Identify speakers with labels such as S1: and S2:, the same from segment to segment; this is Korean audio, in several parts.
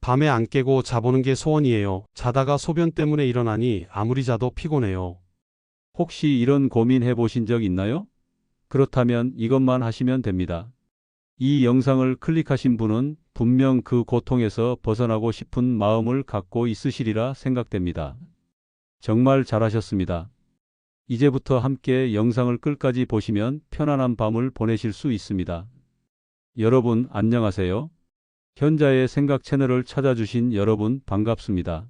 S1: 밤에 안 깨고 자보는 게 소원이에요. 자다가 소변 때문에 일어나니 아무리 자도 피곤해요.
S2: 혹시 이런 고민해 보신 적 있나요? 그렇다면 이것만 하시면 됩니다. 이 영상을 클릭하신 분은 분명 그 고통에서 벗어나고 싶은 마음을 갖고 있으시리라 생각됩니다. 정말 잘하셨습니다. 이제부터 함께 영상을 끝까지 보시면 편안한 밤을 보내실 수 있습니다. 여러분 안녕하세요. 현자의 생각 채널을 찾아주신 여러분 반갑습니다.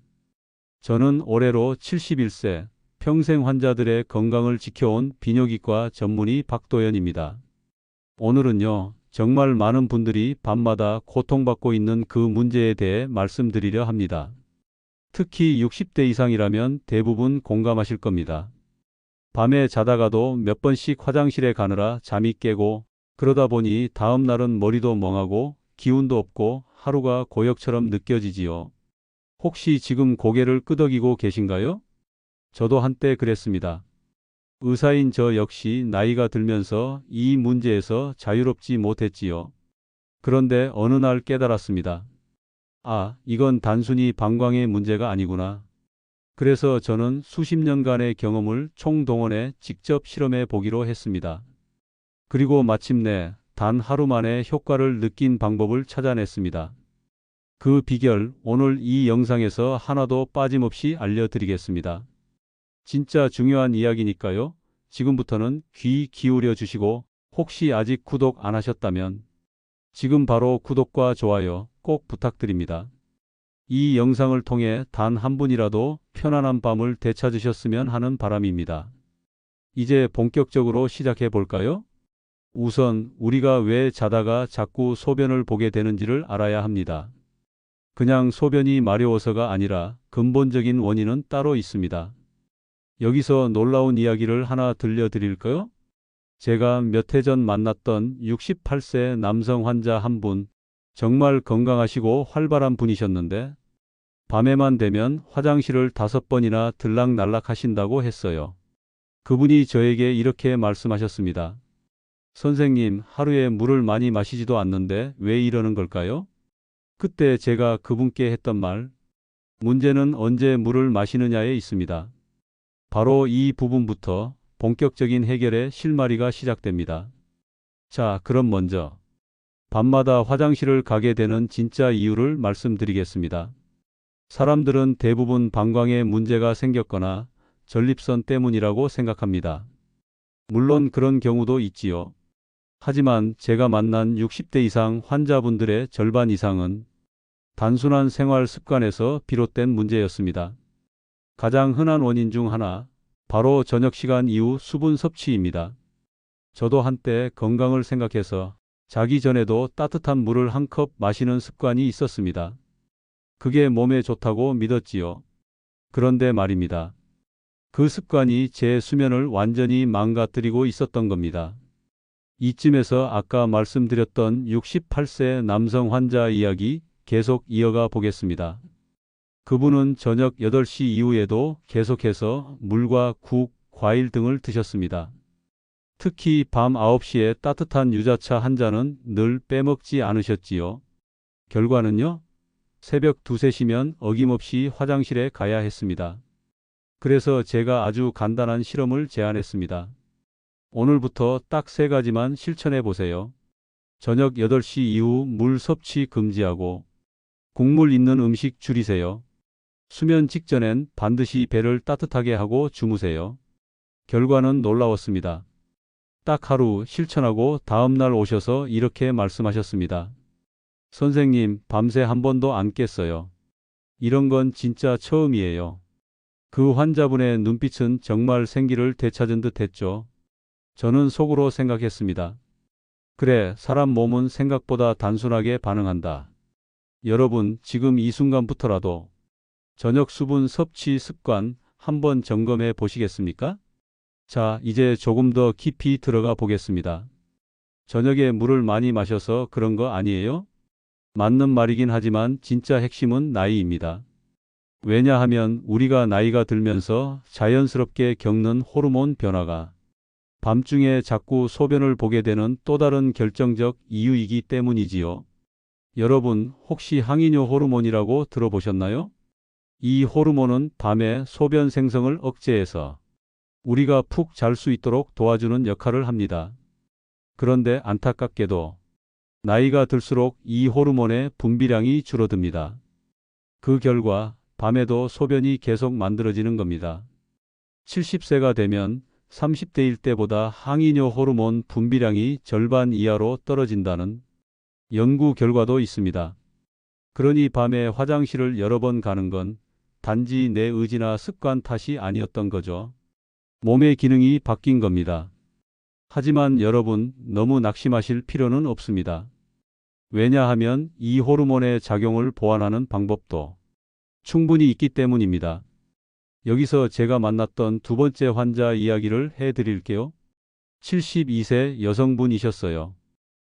S2: 저는 올해로 71세, 평생 환자들의 건강을 지켜온 비뇨기과 전문의 박도연입니다. 오늘은요, 정말 많은 분들이 밤마다 고통받고 있는 그 문제에 대해 말씀드리려 합니다. 특히 60대 이상이라면 대부분 공감하실 겁니다. 밤에 자다가도 몇 번씩 화장실에 가느라 잠이 깨고 그러다 보니 다음 날은 머리도 멍하고 기운도 없고 하루가 고역처럼 느껴지지요. 혹시 지금 고개를 끄덕이고 계신가요? 저도 한때 그랬습니다. 의사인 저 역시 나이가 들면서 이 문제에서 자유롭지 못했지요. 그런데 어느 날 깨달았습니다. 아, 이건 단순히 방광의 문제가 아니구나. 그래서 저는 수십 년간의 경험을 총동원해 직접 실험해 보기로 했습니다. 그리고 마침내 단 하루 만에 효과를 느낀 방법을 찾아냈습니다. 그 비결 오늘 이 영상에서 하나도 빠짐없이 알려드리겠습니다. 진짜 중요한 이야기니까요. 지금부터는 귀 기울여 주시고 혹시 아직 구독 안 하셨다면 지금 바로 구독과 좋아요 꼭 부탁드립니다. 이 영상을 통해 단 한 분이라도 편안한 밤을 되찾으셨으면 하는 바람입니다. 이제 본격적으로 시작해 볼까요? 우선 우리가 왜 자다가 자꾸 소변을 보게 되는지를 알아야 합니다. 그냥 소변이 마려워서가 아니라 근본적인 원인은 따로 있습니다. 여기서 놀라운 이야기를 하나 들려드릴까요? 제가 몇 해 전 만났던 68세 남성 환자 한 분, 정말 건강하시고 활발한 분이셨는데 밤에만 되면 화장실을 5번이나 들락날락 하신다고 했어요. 그분이 저에게 이렇게 말씀하셨습니다. 선생님, 하루에 물을 많이 마시지도 않는데 왜 이러는 걸까요? 그때 제가 그분께 했던 말, 문제는 언제 물을 마시느냐에 있습니다. 바로 이 부분부터 본격적인 해결의 실마리가 시작됩니다. 자, 그럼 먼저 밤마다 화장실을 가게 되는 진짜 이유를 말씀드리겠습니다. 사람들은 대부분 방광에 문제가 생겼거나 전립선 때문이라고 생각합니다. 물론 그런 경우도 있지요. 하지만 제가 만난 60대 이상 환자분들의 절반 이상은 단순한 생활 습관에서 비롯된 문제였습니다. 가장 흔한 원인 중 하나, 바로 저녁 시간 이후 수분 섭취입니다. 저도 한때 건강을 생각해서 자기 전에도 따뜻한 물을 한 컵 마시는 습관이 있었습니다. 그게 몸에 좋다고 믿었지요. 그런데 말입니다. 그 습관이 제 수면을 완전히 망가뜨리고 있었던 겁니다. 이쯤에서 아까 말씀드렸던 68세 남성 환자 이야기 계속 이어가 보겠습니다. 그분은 저녁 8시 이후에도 계속해서 물과 국, 과일 등을 드셨습니다. 특히 밤 9시에 따뜻한 유자차 한 잔은 늘 빼먹지 않으셨지요. 결과는요? 새벽 2, 3시면 어김없이 화장실에 가야 했습니다. 그래서 제가 아주 간단한 실험을 제안했습니다. 오늘부터 딱 3가지만 실천해 보세요. 저녁 8시 이후 물 섭취 금지하고 국물 있는 음식 줄이세요. 수면 직전엔 반드시 배를 따뜻하게 하고 주무세요. 결과는 놀라웠습니다. 딱 하루 실천하고 다음날 오셔서 이렇게 말씀하셨습니다. 선생님, 밤새 한 번도 안 깼어요. 이런 건 진짜 처음이에요. 그 환자분의 눈빛은 정말 생기를 되찾은 듯 했죠. 저는 속으로 생각했습니다. 그래, 사람 몸은 생각보다 단순하게 반응한다. 여러분, 지금 이 순간부터라도 저녁 수분 섭취 습관 한번 점검해 보시겠습니까? 자, 이제 조금 더 깊이 들어가 보겠습니다. 저녁에 물을 많이 마셔서 그런 거 아니에요? 맞는 말이긴 하지만 진짜 핵심은 나이입니다. 왜냐하면 우리가 나이가 들면서 자연스럽게 겪는 호르몬 변화가 밤중에 자꾸 소변을 보게 되는 또 다른 결정적 이유이기 때문이지요. 여러분, 혹시 항이뇨 호르몬이라고 들어보셨나요? 이 호르몬은 밤에 소변 생성을 억제해서 우리가 푹 잘 수 있도록 도와주는 역할을 합니다. 그런데 안타깝게도 나이가 들수록 이 호르몬의 분비량이 줄어듭니다. 그 결과 밤에도 소변이 계속 만들어지는 겁니다. 70세가 되면 30대일 때보다 항이뇨 호르몬 분비량이 절반 이하로 떨어진다는 연구 결과도 있습니다. 그러니 밤에 화장실을 여러 번 가는 건 단지 내 의지나 습관 탓이 아니었던 거죠. 몸의 기능이 바뀐 겁니다. 하지만 여러분, 너무 낙심하실 필요는 없습니다. 왜냐하면 이 호르몬의 작용을 보완하는 방법도 충분히 있기 때문입니다. 여기서 제가 만났던 두 번째 환자 이야기를 해드릴게요. 72세 여성분이셨어요.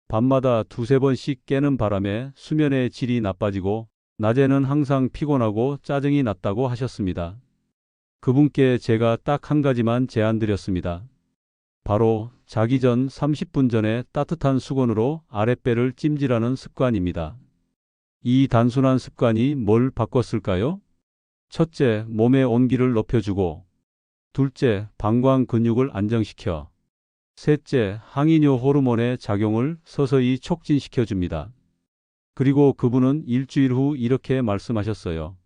S2: 밤마다 두세 번씩 깨는 바람에 수면의 질이 나빠지고 낮에는 항상 피곤하고 짜증이 났다고 하셨습니다. 그분께 제가 딱 한 가지만 제안드렸습니다. 바로 자기 전 30분 전에 따뜻한 수건으로 아랫배를 찜질하는 습관입니다. 이 단순한 습관이 뭘 바꿨을까요? 첫째, 몸의 온기를 높여주고, 둘째, 방광 근육을 안정시켜, 셋째, 항이뇨 호르몬의 작용을 서서히 촉진시켜 줍니다. 그리고 그분은 일주일 후 이렇게 말씀하셨어요.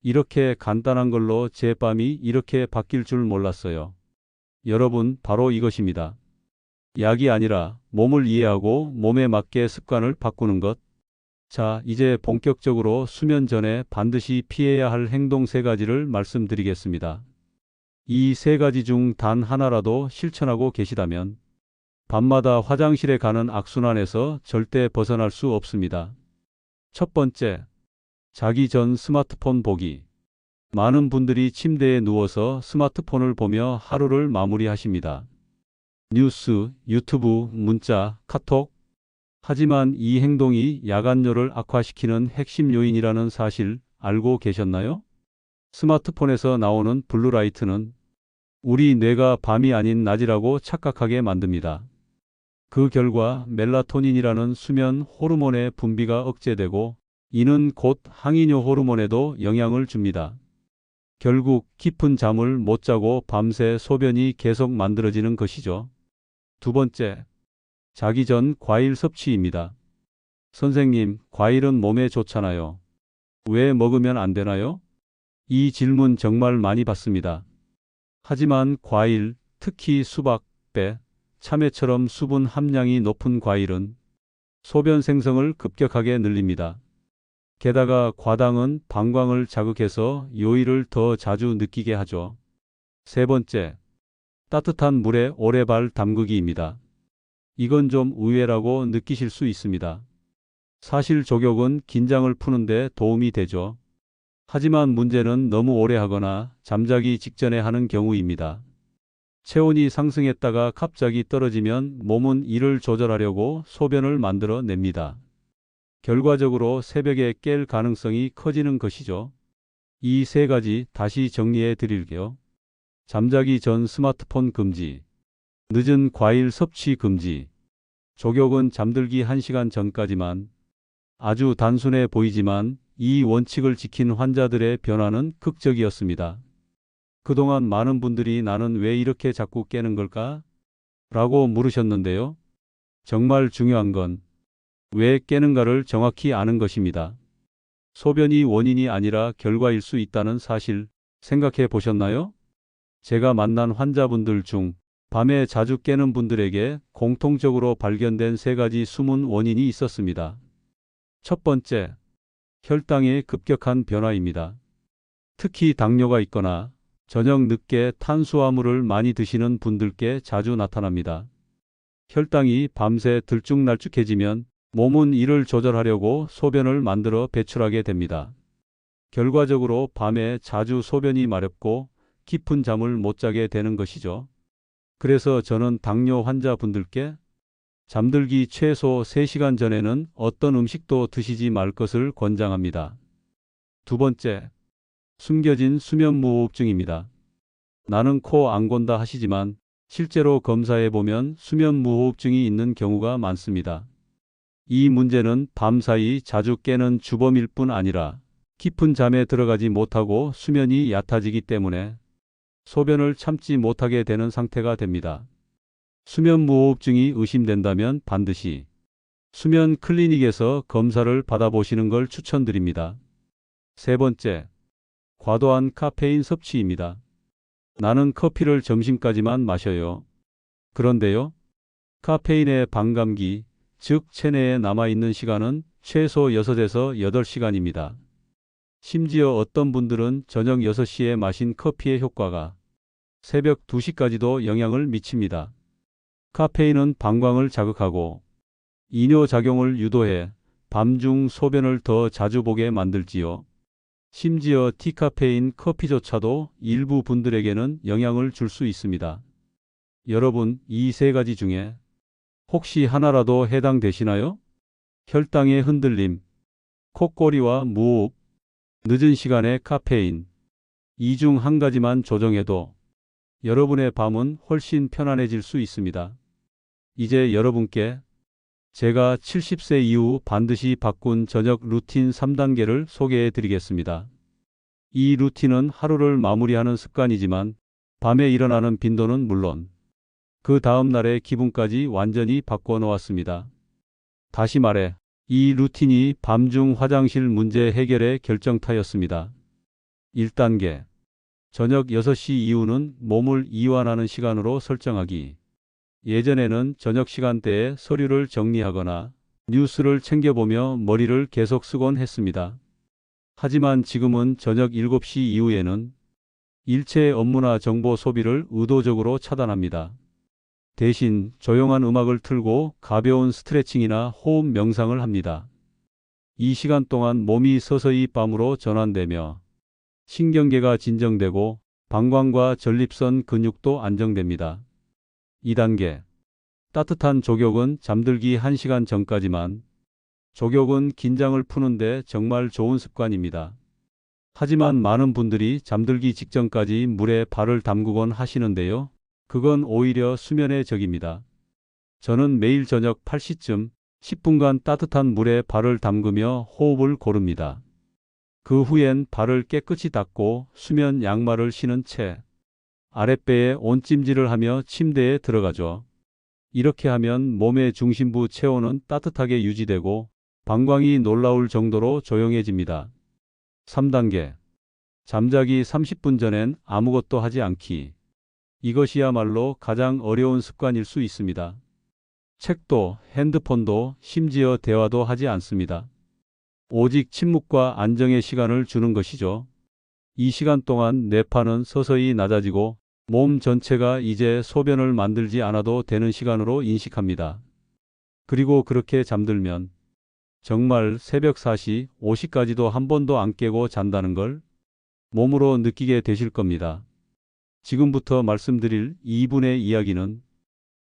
S2: 이렇게 간단한 걸로 제 밤이 이렇게 바뀔 줄 몰랐어요. 여러분, 바로 이것입니다. 약이 아니라 몸을 이해하고 몸에 맞게 습관을 바꾸는 것. 자, 이제 본격적으로 수면 전에 반드시 피해야 할 행동 세 가지를 말씀드리겠습니다. 이 세 가지 중 단 하나라도 실천하고 계시다면 밤마다 화장실에 가는 악순환에서 절대 벗어날 수 없습니다. 첫 번째, 자기 전 스마트폰 보기. 많은 분들이 침대에 누워서 스마트폰을 보며 하루를 마무리하십니다. 뉴스, 유튜브, 문자, 카톡. 하지만 이 행동이 야간뇨를 악화시키는 핵심 요인이라는 사실 알고 계셨나요? 스마트폰에서 나오는 블루라이트는 우리 뇌가 밤이 아닌 낮이라고 착각하게 만듭니다. 그 결과 멜라토닌이라는 수면 호르몬의 분비가 억제되고 이는 곧 항이뇨 호르몬에도 영향을 줍니다. 결국 깊은 잠을 못 자고 밤새 소변이 계속 만들어지는 것이죠. 두 번째, 자기 전 과일 섭취입니다. 선생님, 과일은 몸에 좋잖아요. 왜 먹으면 안 되나요? 이 질문 정말 많이 받습니다. 하지만 과일, 특히 수박, 배, 참외처럼 수분 함량이 높은 과일은 소변 생성을 급격하게 늘립니다. 게다가 과당은 방광을 자극해서 요일을 더 자주 느끼게 하죠. 세 번째, 따뜻한 물에 오래 발 담그기입니다. 이건 좀 의외라고 느끼실 수 있습니다. 사실 족욕은 긴장을 푸는데 도움이 되죠. 하지만 문제는 너무 오래 하거나 잠자기 직전에 하는 경우입니다. 체온이 상승했다가 갑자기 떨어지면 몸은 이를 조절하려고 소변을 만들어 냅니다. 결과적으로 새벽에 깰 가능성이 커지는 것이죠. 이 세 가지 다시 정리해 드릴게요. 잠자기 전 스마트폰 금지, 늦은 과일 섭취 금지, 족욕은 잠들기 1시간 전까지만. 아주 단순해 보이지만 이 원칙을 지킨 환자들의 변화는 극적이었습니다. 그동안 많은 분들이 나는 왜 이렇게 자꾸 깨는 걸까? 라고 물으셨는데요. 정말 중요한 건 왜 깨는가를 정확히 아는 것입니다. 소변이 원인이 아니라 결과일 수 있다는 사실 생각해 보셨나요? 제가 만난 환자분들 중 밤에 자주 깨는 분들에게 공통적으로 발견된 세 가지 숨은 원인이 있었습니다. 첫 번째, 혈당의 급격한 변화입니다. 특히 당뇨가 있거나 저녁 늦게 탄수화물을 많이 드시는 분들께 자주 나타납니다. 혈당이 밤새 들쭉날쭉해지면 몸은 이를 조절하려고 소변을 만들어 배출하게 됩니다. 결과적으로 밤에 자주 소변이 마렵고 깊은 잠을 못 자게 되는 것이죠. 그래서 저는 당뇨 환자분들께 잠들기 최소 3시간 전에는 어떤 음식도 드시지 말 것을 권장합니다. 두 번째, 숨겨진 수면무호흡증입니다. 나는 코 안 곤다 하시지만 실제로 검사해 보면 수면무호흡증이 있는 경우가 많습니다. 이 문제는 밤사이 자주 깨는 주범일 뿐 아니라 깊은 잠에 들어가지 못하고 수면이 얕아지기 때문에 소변을 참지 못하게 되는 상태가 됩니다. 수면무호흡증이 의심된다면 반드시 수면 클리닉에서 검사를 받아보시는 걸 추천드립니다. 세 번째, 과도한 카페인 섭취입니다. 나는 커피를 점심까지만 마셔요. 그런데요, 카페인의 반감기, 즉 체내에 남아있는 시간은 최소 6에서 8시간입니다. 심지어 어떤 분들은 저녁 6시에 마신 커피의 효과가 새벽 2시까지도 영향을 미칩니다. 카페인은 방광을 자극하고 이뇨작용을 유도해 밤중 소변을 더 자주 보게 만들지요. 심지어 디카페인 커피조차도 일부 분들에게는 영향을 줄 수 있습니다. 여러분, 이 세 가지 중에 혹시 하나라도 해당되시나요? 혈당의 흔들림, 콧꼬리와 무호흡, 늦은 시간에 카페인. 이 중 한 가지만 조정해도 여러분의 밤은 훨씬 편안해질 수 있습니다. 이제 여러분께 제가 70세 이후 반드시 바꾼 저녁 루틴 3단계를 소개해 드리겠습니다. 이 루틴은 하루를 마무리하는 습관이지만 밤에 일어나는 빈도는 물론 그 다음 날의 기분까지 완전히 바꿔 놓았습니다. 다시 말해, 이 루틴이 밤중 화장실 문제 해결의 결정타였습니다. 1단계. 저녁 6시 이후는 몸을 이완하는 시간으로 설정하기. 예전에는 저녁 시간대에 서류를 정리하거나 뉴스를 챙겨보며 머리를 계속 쓰곤 했습니다. 하지만 지금은 저녁 7시 이후에는 일체 업무나 정보 소비를 의도적으로 차단합니다. 대신 조용한 음악을 틀고 가벼운 스트레칭이나 호흡 명상을 합니다. 이 시간 동안 몸이 서서히 밤으로 전환되며 신경계가 진정되고 방광과 전립선 근육도 안정됩니다. 2단계. 따뜻한 족욕은 잠들기 1시간 전까지만. 족욕은 긴장을 푸는데 정말 좋은 습관입니다. 하지만 많은 분들이 잠들기 직전까지 물에 발을 담그곤 하시는데요. 그건 오히려 수면의 적입니다. 저는 매일 저녁 8시쯤 10분간 따뜻한 물에 발을 담그며 호흡을 고릅니다. 그 후엔 발을 깨끗이 닦고 수면 양말을 신은 채 아랫배에 온찜질을 하며 침대에 들어가죠. 이렇게 하면 몸의 중심부 체온은 따뜻하게 유지되고 방광이 놀라울 정도로 조용해집니다. 3단계. 잠자기 30분 전엔 아무것도 하지 않기. 이것이야말로 가장 어려운 습관일 수 있습니다. 책도, 핸드폰도, 심지어 대화도 하지 않습니다. 오직 침묵과 안정의 시간을 주는 것이죠. 이 시간 동안 뇌파는 서서히 낮아지고 몸 전체가 이제 소변을 만들지 않아도 되는 시간으로 인식합니다. 그리고 그렇게 잠들면 정말 새벽 4시, 5시까지도 한 번도 안 깨고 잔다는 걸 몸으로 느끼게 되실 겁니다. 지금부터 말씀드릴 이분의 이야기는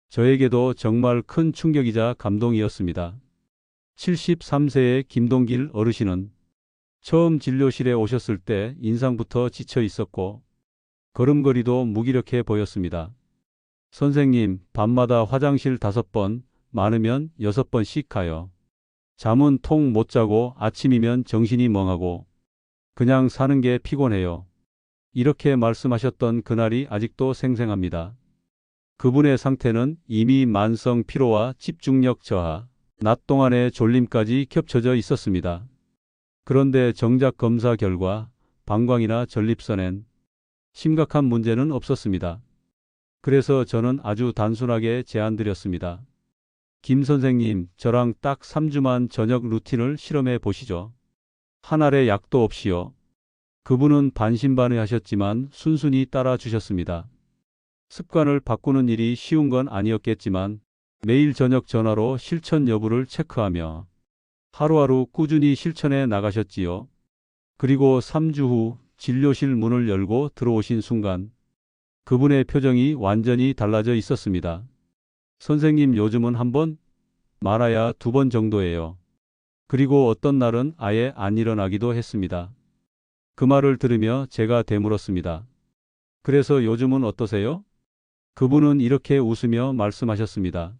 S2: 저에게도 정말 큰 충격이자 감동이었습니다. 73세의 김동길 어르신은 처음 진료실에 오셨을 때 인상부터 지쳐 있었고 걸음걸이도 무기력해 보였습니다. 선생님, 밤마다 화장실 5번, 많으면 6번씩 가요. 잠은 통 못 자고 아침이면 정신이 멍하고 그냥 사는 게 피곤해요. 이렇게 말씀하셨던 그날이 아직도 생생합니다. 그분의 상태는 이미 만성 피로와 집중력 저하, 낮 동안의 졸림까지 겹쳐져 있었습니다. 그런데 정작 검사 결과 방광이나 전립선엔 심각한 문제는 없었습니다. 그래서 저는 아주 단순하게 제안드렸습니다. 김 선생님, 저랑 딱 3주만 저녁 루틴을 실험해 보시죠. 한 알의 약도 없이요. 그분은 반신반의하셨지만 순순히 따라 주셨습니다. 습관을 바꾸는 일이 쉬운 건 아니었겠지만 매일 저녁 전화로 실천 여부를 체크하며 하루하루 꾸준히 실천해 나가셨지요. 그리고 3주 후 진료실 문을 열고 들어오신 순간 그분의 표정이 완전히 달라져 있었습니다. 선생님, 요즘은 한 번, 많아야 2번 정도예요. 그리고 어떤 날은 아예 안 일어나기도 했습니다. 그 말을 들으며 제가 되물었습니다. 그래서 요즘은 어떠세요? 그분은 이렇게 웃으며 말씀하셨습니다.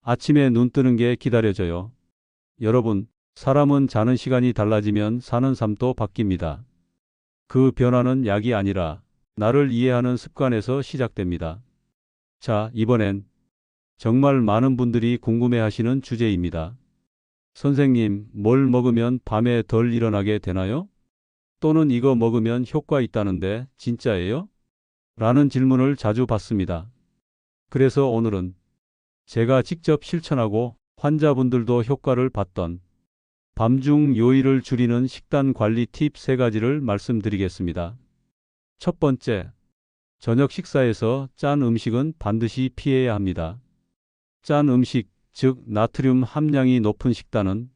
S2: 아침에 눈 뜨는 게 기다려져요. 여러분, 사람은 자는 시간이 달라지면 사는 삶도 바뀝니다. 그 변화는 약이 아니라 나를 이해하는 습관에서 시작됩니다. 자, 이번엔 정말 많은 분들이 궁금해하시는 주제입니다. 선생님, 뭘 먹으면 밤에 덜 일어나게 되나요? 또는 이거 먹으면 효과 있다는데 진짜예요? 라는 질문을 자주 받습니다. 그래서 오늘은 제가 직접 실천하고 환자분들도 효과를 봤던 밤중 요일을 줄이는 식단 관리 팁 3가지를 말씀드리겠습니다. 첫 번째, 저녁 식사에서 짠 음식은 반드시 피해야 합니다. 짠 음식, 즉 나트륨 함량이 높은 식단은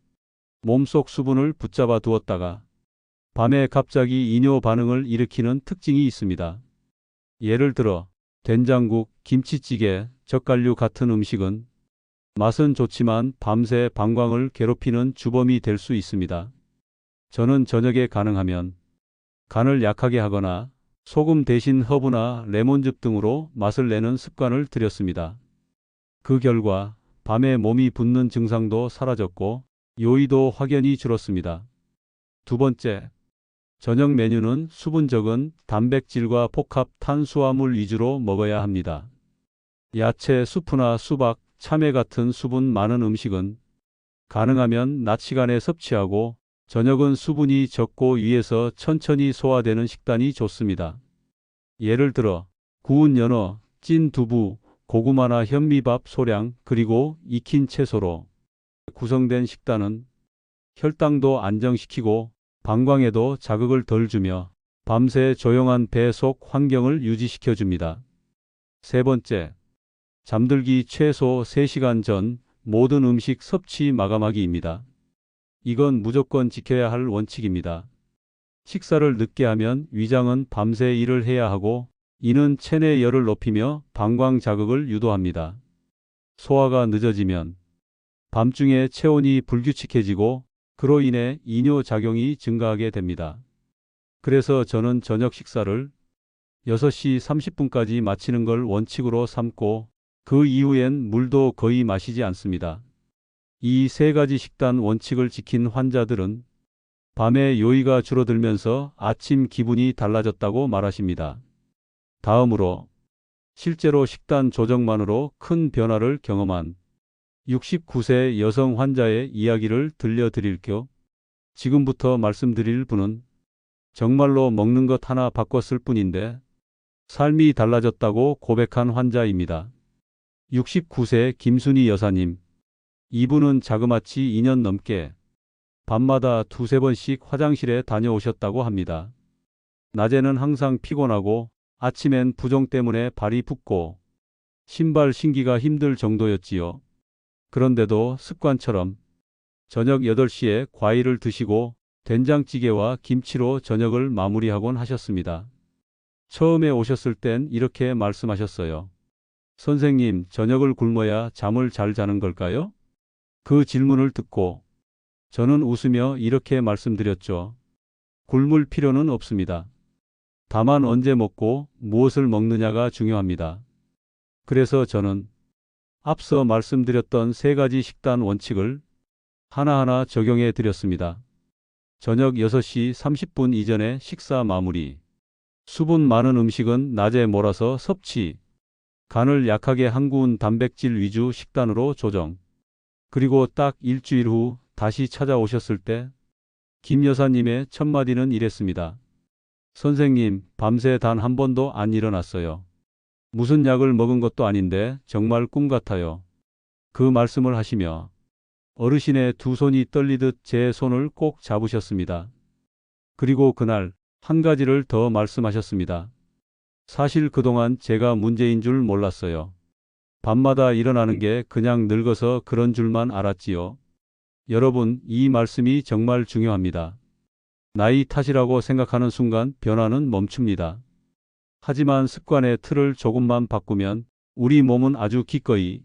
S2: 몸속 수분을 붙잡아 두었다가 밤에 갑자기 이뇨 반응을 일으키는 특징이 있습니다. 예를 들어 된장국, 김치찌개, 젓갈류 같은 음식은 맛은 좋지만 밤새 방광을 괴롭히는 주범이 될 수 있습니다. 저는 저녁에 가능하면 간을 약하게 하거나 소금 대신 허브나 레몬즙 등으로 맛을 내는 습관을 들였습니다. 그 결과 밤에 몸이 붓는 증상도 사라졌고 요의도 확연히 줄었습니다. 두 번째, 저녁 메뉴는 수분 적은 단백질과 복합 탄수화물 위주로 먹어야 합니다. 야채, 수프나 수박, 참외 같은 수분 많은 음식은 가능하면 낮 시간에 섭취하고 저녁은 수분이 적고 위에서 천천히 소화되는 식단이 좋습니다. 예를 들어 구운 연어, 찐 두부, 고구마나 현미밥 소량 그리고 익힌 채소로 구성된 식단은 혈당도 안정시키고 방광에도 자극을 덜 주며 밤새 조용한 배 속 환경을 유지시켜 줍니다. 세 번째, 잠들기 최소 3시간 전 모든 음식 섭취 마감하기입니다. 이건 무조건 지켜야 할 원칙입니다. 식사를 늦게 하면 위장은 밤새 일을 해야 하고 이는 체내 열을 높이며 방광 자극을 유도합니다. 소화가 늦어지면 밤중에 체온이 불규칙해지고 그로 인해 이뇨 작용이 증가하게 됩니다. 그래서 저는 저녁 식사를 6시 30분까지 마치는 걸 원칙으로 삼고 그 이후엔 물도 거의 마시지 않습니다. 이 3가지 식단 원칙을 지킨 환자들은 밤에 요의가 줄어들면서 아침 기분이 달라졌다고 말하십니다. 다음으로 실제로 식단 조정만으로 큰 변화를 경험한 69세 여성 환자의 이야기를 들려드릴게요. 지금부터 말씀드릴 분은 정말로 먹는 것 하나 바꿨을 뿐인데 삶이 달라졌다고 고백한 환자입니다. 69세 김순희 여사님. 이분은 자그마치 2년 넘게 밤마다 2~3번씩 화장실에 다녀오셨다고 합니다. 낮에는 항상 피곤하고 아침엔 부종 때문에 발이 붓고 신발 신기가 힘들 정도였지요. 그런데도 습관처럼 저녁 8시에 과일을 드시고 된장찌개와 김치로 저녁을 마무리하곤 하셨습니다. 처음에 오셨을 땐 이렇게 말씀하셨어요. 선생님, 저녁을 굶어야 잠을 잘 자는 걸까요? 그 질문을 듣고 저는 웃으며 이렇게 말씀드렸죠. 굶을 필요는 없습니다. 다만 언제 먹고 무엇을 먹느냐가 중요합니다. 그래서 저는 앞서 말씀드렸던 3가지 식단 원칙을 하나하나 적용해 드렸습니다. 저녁 6시 30분 이전에 식사 마무리. 수분 많은 음식은 낮에 몰아서 섭취. 간을 약하게 한구운 단백질 위주 식단으로 조정. 그리고 딱 일주일 후 다시 찾아오셨을 때 김 여사님의 첫마디는 이랬습니다. 선생님, 밤새 단 한 번도 안 일어났어요. 무슨 약을 먹은 것도 아닌데 정말 꿈 같아요. 그 말씀을 하시며 어르신의 두 손이 떨리듯 제 손을 꼭 잡으셨습니다. 그리고 그날 한 가지를 더 말씀하셨습니다. 사실 그동안 제가 문제인 줄 몰랐어요. 밤마다 일어나는 게 그냥 늙어서 그런 줄만 알았지요. 여러분, 이 말씀이 정말 중요합니다. 나이 탓이라고 생각하는 순간 변화는 멈춥니다. 하지만 습관의 틀을 조금만 바꾸면 우리 몸은 아주 기꺼이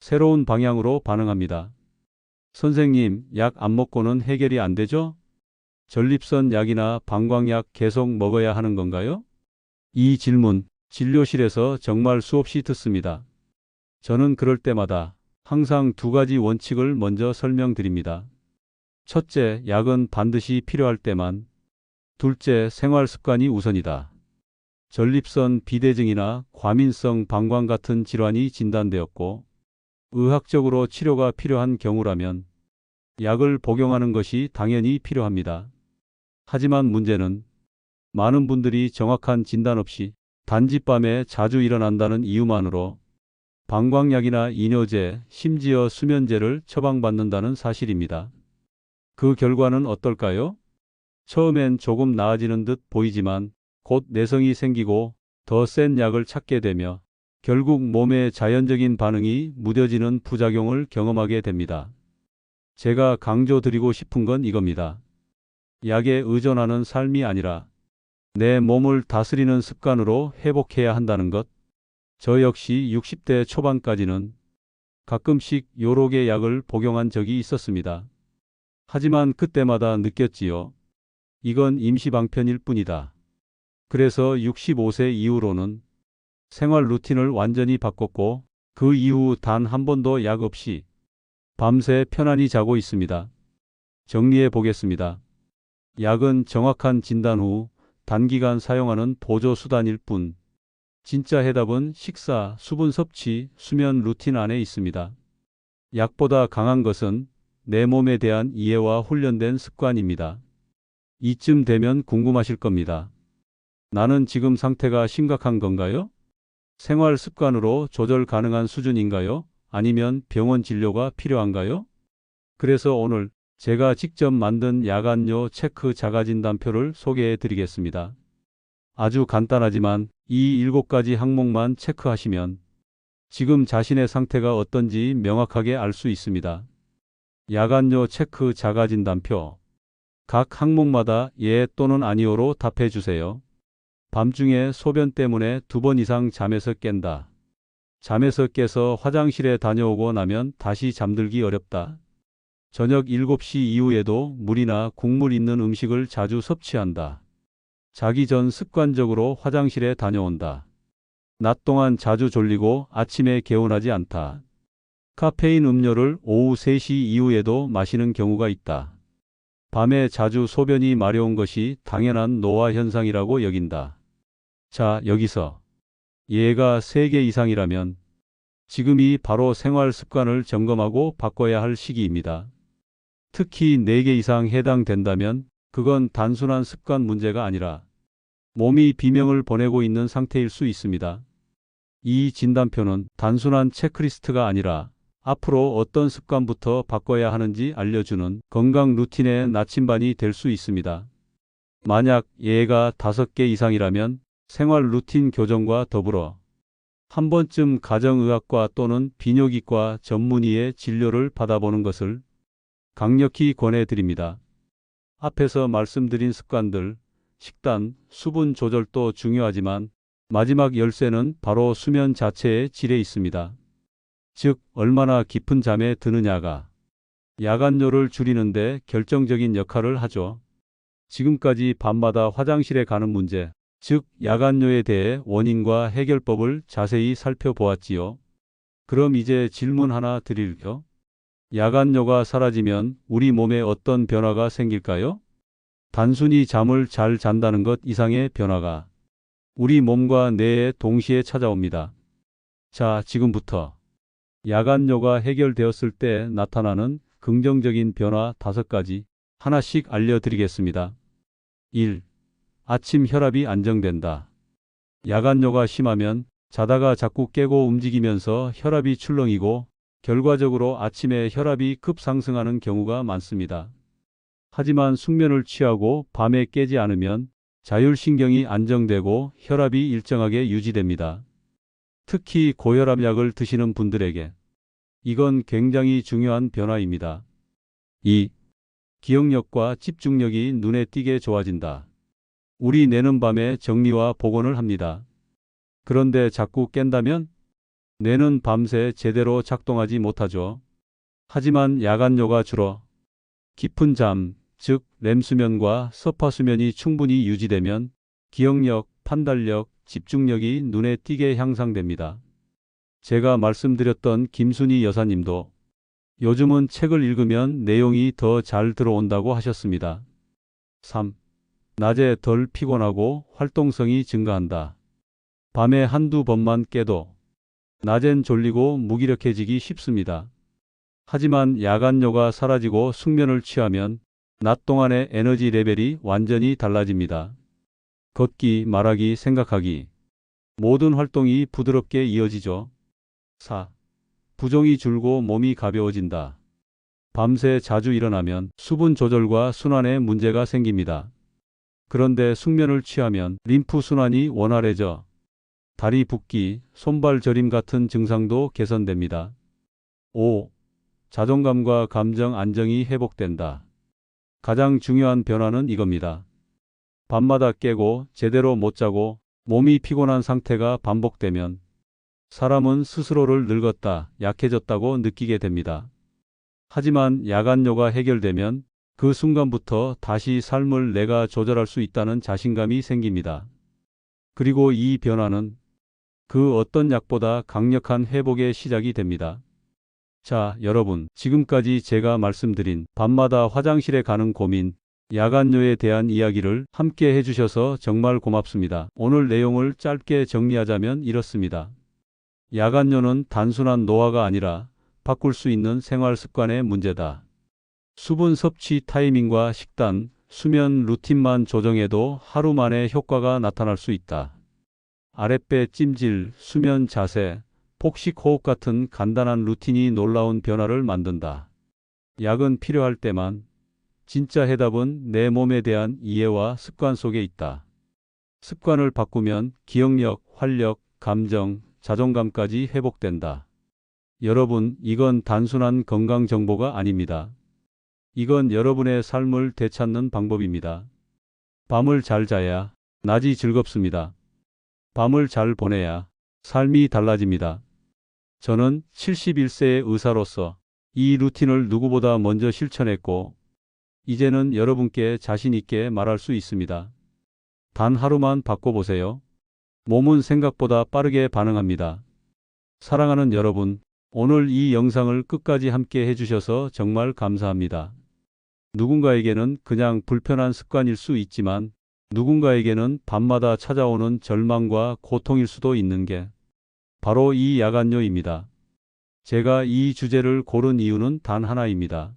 S2: 새로운 방향으로 반응합니다. 선생님, 약 안 먹고는 해결이 안 되죠? 전립선 약이나 방광약 계속 먹어야 하는 건가요? 이 질문, 진료실에서 정말 수없이 듣습니다. 저는 그럴 때마다 항상 두 가지 원칙을 먼저 설명드립니다. 첫째, 약은 반드시 필요할 때만. 둘째, 생활 습관이 우선이다. 전립선 비대증이나 과민성 방광 같은 질환이 진단되었고 의학적으로 치료가 필요한 경우라면 약을 복용하는 것이 당연히 필요합니다. 하지만 문제는 많은 분들이 정확한 진단 없이 단지밤에 자주 일어난다는 이유만으로 방광약이나 이뇨제, 심지어 수면제를 처방받는다는 사실입니다. 그 결과는 어떨까요? 처음엔 조금 나아지는 듯 보이지만 곧 내성이 생기고 더 센 약을 찾게 되며 결국 몸의 자연적인 반응이 무뎌지는 부작용을 경험하게 됩니다. 제가 강조드리고 싶은 건 이겁니다. 약에 의존하는 삶이 아니라 내 몸을 다스리는 습관으로 회복해야 한다는 것. 저 역시 60대 초반까지는 가끔씩 여러 개 약을 복용한 적이 있었습니다. 하지만 그때마다 느꼈지요. 이건 임시방편일 뿐이다. 그래서 65세 이후로는 생활 루틴을 완전히 바꿨고 그 이후 단 한 번도 약 없이 밤새 편안히 자고 있습니다. 정리해 보겠습니다. 약은 정확한 진단 후 단기간 사용하는 보조 수단일 뿐, 진짜 해답은 식사, 수분 섭취, 수면 루틴 안에 있습니다. 약보다 강한 것은 내 몸에 대한 이해와 훈련된 습관입니다. 이쯤 되면 궁금하실 겁니다. 나는 지금 상태가 심각한 건가요? 생활 습관으로 조절 가능한 수준인가요? 아니면 병원 진료가 필요한가요? 그래서 오늘 제가 직접 만든 야간요 체크 자가진단표를 소개해 드리겠습니다. 아주 간단하지만 이 7가지 항목만 체크하시면 지금 자신의 상태가 어떤지 명확하게 알 수 있습니다. 야간요 체크 자가진단표. 각 항목마다 예 또는 아니오로 답해 주세요. 밤중에 소변 때문에 2번 이상 잠에서 깬다. 잠에서 깨서 화장실에 다녀오고 나면 다시 잠들기 어렵다. 저녁 7시 이후에도 물이나 국물 있는 음식을 자주 섭취한다. 자기 전 습관적으로 화장실에 다녀온다. 낮 동안 자주 졸리고 아침에 개운하지 않다. 카페인 음료를 오후 3시 이후에도 마시는 경우가 있다. 밤에 자주 소변이 마려운 것이 당연한 노화 현상이라고 여긴다. 자, 여기서 예가 3개 이상이라면 지금이 바로 생활 습관을 점검하고 바꿔야 할 시기입니다. 특히 4개 이상 해당된다면 그건 단순한 습관 문제가 아니라 몸이 비명을 보내고 있는 상태일 수 있습니다. 이 진단표는 단순한 체크리스트가 아니라 앞으로 어떤 습관부터 바꿔야 하는지 알려주는 건강 루틴의 나침반이 될 수 있습니다. 만약 예가 5개 이상이라면 생활 루틴 교정과 더불어 한 번쯤 가정의학과 또는 비뇨기과 전문의의 진료를 받아보는 것을 강력히 권해드립니다. 앞에서 말씀드린 습관들, 식단, 수분 조절도 중요하지만 마지막 열쇠는 바로 수면 자체의 질에 있습니다. 즉, 얼마나 깊은 잠에 드느냐가 야간뇨를 줄이는데 결정적인 역할을 하죠. 지금까지 밤마다 화장실에 가는 문제, 즉 야간뇨에 대해 원인과 해결법을 자세히 살펴보았지요. 그럼 이제 질문 하나 드릴게요. 야간뇨가 사라지면 우리 몸에 어떤 변화가 생길까요? 단순히 잠을 잘 잔다는 것 이상의 변화가 우리 몸과 뇌에 동시에 찾아옵니다. 자, 지금부터 야간뇨가 해결되었을 때 나타나는 긍정적인 변화 5가지 하나씩 알려드리겠습니다. 1. 아침 혈압이 안정된다. 야간뇨가 심하면 자다가 자꾸 깨고 움직이면서 혈압이 출렁이고 결과적으로 아침에 혈압이 급상승하는 경우가 많습니다. 하지만 숙면을 취하고 밤에 깨지 않으면 자율신경이 안정되고 혈압이 일정하게 유지됩니다. 특히 고혈압약을 드시는 분들에게 이건 굉장히 중요한 변화입니다. 2. 기억력과 집중력이 눈에 띄게 좋아진다. 우리 뇌는 밤에 정리와 복원을 합니다. 그런데 자꾸 깬다면 뇌는 밤새 제대로 작동하지 못하죠. 하지만 야간뇨가 줄어 깊은 잠, 즉 렘수면과 서파수면이 충분히 유지되면 기억력, 판단력, 집중력이 눈에 띄게 향상됩니다. 제가 말씀드렸던 김순희 여사님도 요즘은 책을 읽으면 내용이 더 잘 들어온다고 하셨습니다. 3. 낮에 덜 피곤하고 활동성이 증가한다. 밤에 한두 번만 깨도 낮엔 졸리고 무기력해지기 쉽습니다. 하지만 야간료가 사라지고 숙면을 취하면 낮 동안의 에너지 레벨이 완전히 달라집니다. 걷기, 말하기, 생각하기. 모든 활동이 부드럽게 이어지죠. 4. 부종이 줄고 몸이 가벼워진다. 밤새 자주 일어나면 수분 조절과 순환에 문제가 생깁니다. 그런데 숙면을 취하면 림프 순환이 원활해져 다리 붓기, 손발 저림 같은 증상도 개선됩니다. 5. 자존감과 감정 안정이 회복된다. 가장 중요한 변화는 이겁니다. 밤마다 깨고 제대로 못 자고 몸이 피곤한 상태가 반복되면 사람은 스스로를 늙었다, 약해졌다고 느끼게 됩니다. 하지만 야간료가 해결되면 그 순간부터 다시 삶을 내가 조절할 수 있다는 자신감이 생깁니다. 그리고 이 변화는 그 어떤 약보다 강력한 회복의 시작이 됩니다. 자, 여러분, 지금까지 제가 말씀드린 밤마다 화장실에 가는 고민, 야간료에 대한 이야기를 함께 해주셔서 정말 고맙습니다. 오늘 내용을 짧게 정리하자면 이렇습니다. 야간료는 단순한 노화가 아니라 바꿀 수 있는 생활 습관의 문제다. 수분 섭취 타이밍과 식단, 수면 루틴만 조정해도 하루 만에 효과가 나타날 수 있다. 아랫배 찜질, 수면 자세, 복식 호흡 같은 간단한 루틴이 놀라운 변화를 만든다. 약은 필요할 때만. 진짜 해답은 내 몸에 대한 이해와 습관 속에 있다. 습관을 바꾸면 기억력, 활력, 감정, 자존감까지 회복된다. 여러분, 이건 단순한 건강 정보가 아닙니다. 이건 여러분의 삶을 되찾는 방법입니다. 밤을 잘 자야 낮이 즐겁습니다. 밤을 잘 보내야 삶이 달라집니다. 저는 71세의 의사로서 이 루틴을 누구보다 먼저 실천했고, 이제는 여러분께 자신 있게 말할 수 있습니다. 단 하루만 바꿔보세요. 몸은 생각보다 빠르게 반응합니다. 사랑하는 여러분, 오늘 이 영상을 끝까지 함께 해주셔서 정말 감사합니다. 누군가에게는 그냥 불편한 습관일 수 있지만 누군가에게는 밤마다 찾아오는 절망과 고통일 수도 있는 게 바로 이 야간료입니다. 제가 이 주제를 고른 이유는 단 하나입니다.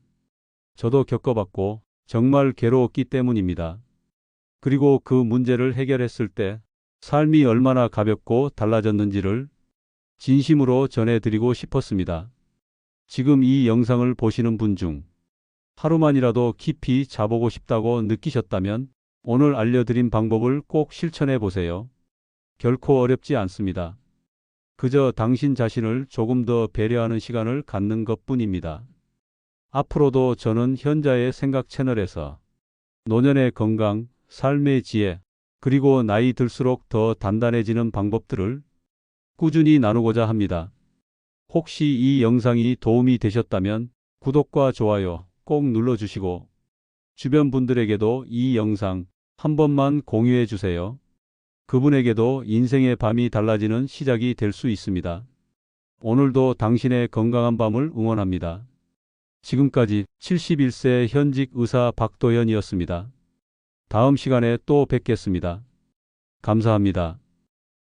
S2: 저도 겪어봤고 정말 괴로웠기 때문입니다. 그리고 그 문제를 해결했을 때 삶이 얼마나 가볍고 달라졌는지를 진심으로 전해드리고 싶었습니다. 지금 이 영상을 보시는 분 중 하루만이라도 깊이 자보고 싶다고 느끼셨다면 오늘 알려드린 방법을 꼭 실천해 보세요. 결코 어렵지 않습니다. 그저 당신 자신을 조금 더 배려하는 시간을 갖는 것뿐입니다. 앞으로도 저는 현자의 생각 채널에서 노년의 건강, 삶의 지혜, 그리고 나이 들수록 더 단단해지는 방법들을 꾸준히 나누고자 합니다. 혹시 이 영상이 도움이 되셨다면 구독과 좋아요 꼭 눌러주시고 주변 분들에게도 이 영상 한 번만 공유해 주세요. 그분에게도 인생의 밤이 달라지는 시작이 될 수 있습니다. 오늘도 당신의 건강한 밤을 응원합니다. 지금까지 71세 현직 의사 박도현이었습니다. 다음 시간에 또 뵙겠습니다. 감사합니다.